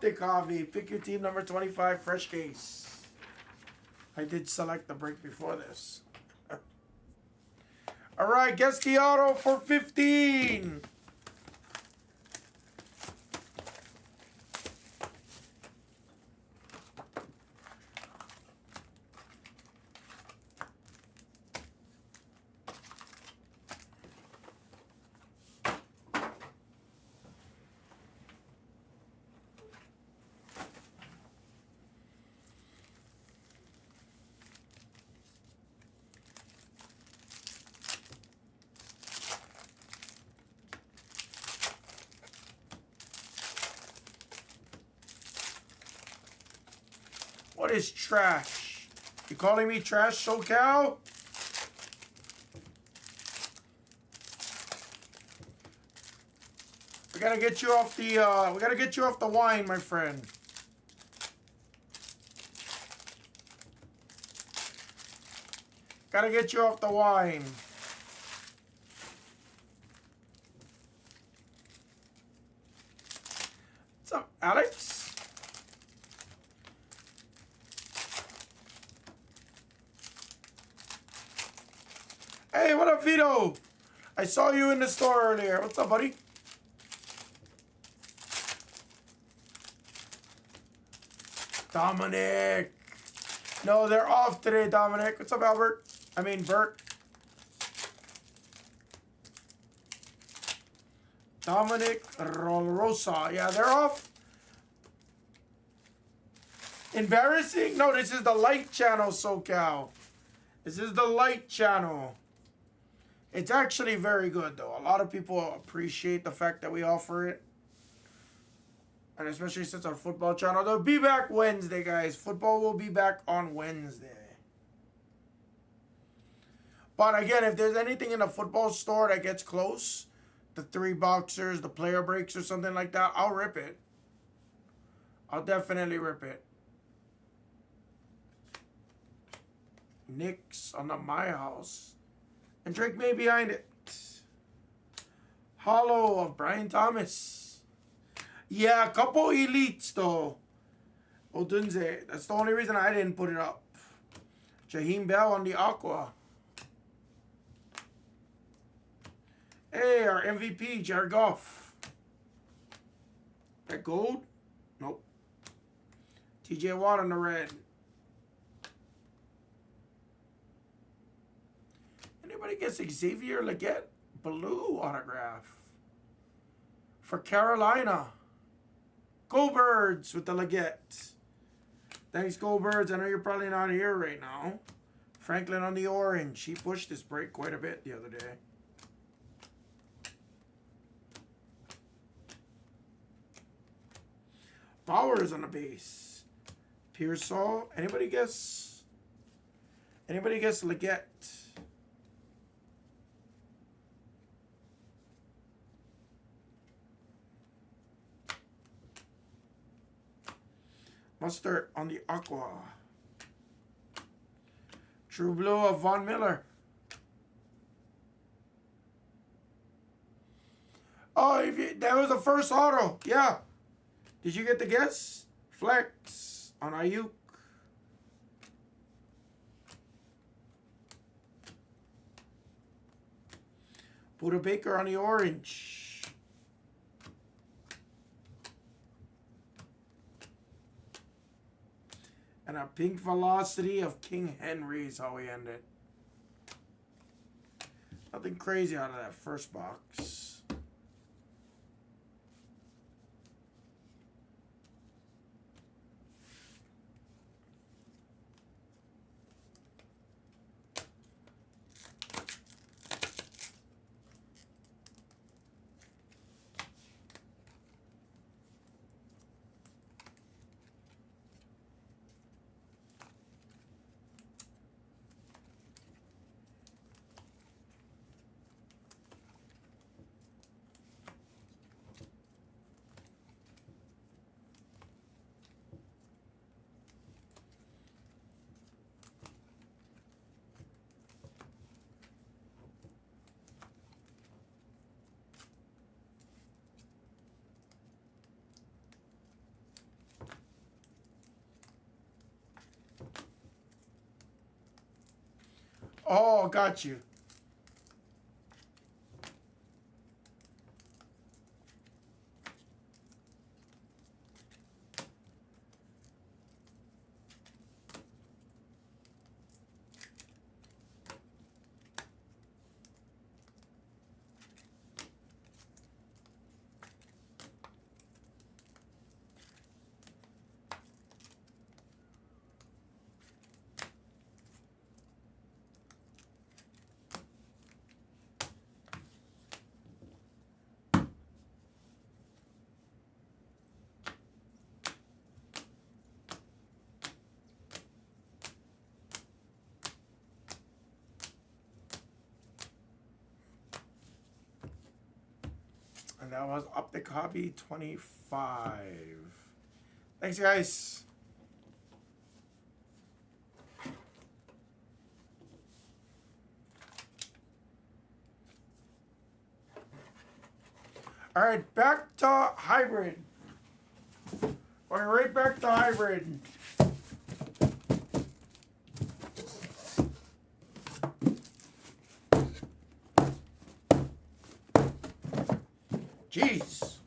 Optic Hobby. Pick your team number 25, fresh case. I did select the break before this. All right, guess the auto for 15. What is trash? You calling me trash, SoCal? We gotta get you off the wine, my friend. Gotta get you off the wine. What's up, Alex? Hey, what up, Vito? I saw you in the store earlier. What's up, buddy? Dominic. No, they're off today, Dominic. What's up, Albert? I mean, Bert. Dominic Rosa. Yeah, they're off. Embarrassing? No, this is the light channel, SoCal. This is the light channel. It's actually very good, though. A lot of people appreciate the fact that we offer it. And especially since our football channel. They'll be back Wednesday, guys. Football will be back on Wednesday. But again, if there's anything in the football store that gets close, the 3 boxers, the player breaks or something like that, I'll rip it. I'll definitely rip it. Knicks on the My House. And Drake May behind it. Hollow of Brian Thomas. Yeah, a couple elites though. Odunze. That's the only reason I didn't put it up. Jaheim Bell on the Aqua. Hey, our MVP, Jared Goff. That gold? Nope. TJ Watt on the red. Anybody gets Xavier Legette blue autograph for Carolina. Go Birds with the Legette. Thanks, Go Birds. I know you're probably not here right now. Franklin on the orange. He pushed this break quite a bit the other day. Powers on the base. Pearsall. Anybody guess? Anybody guess Legette? Mustard on the Aqua. True Blue of Von Miller. Oh, that was the first auto. Yeah. Did you get the guess? Flex on Ayuk. Buda Baker on the orange. And a pink velocity of King Henry is how we end it. Nothing crazy out of that first box. Oh, got you. And that was Optic Hobby 25. Thanks, guys. All right, back to hybrid. Going right back to hybrid. Jeez.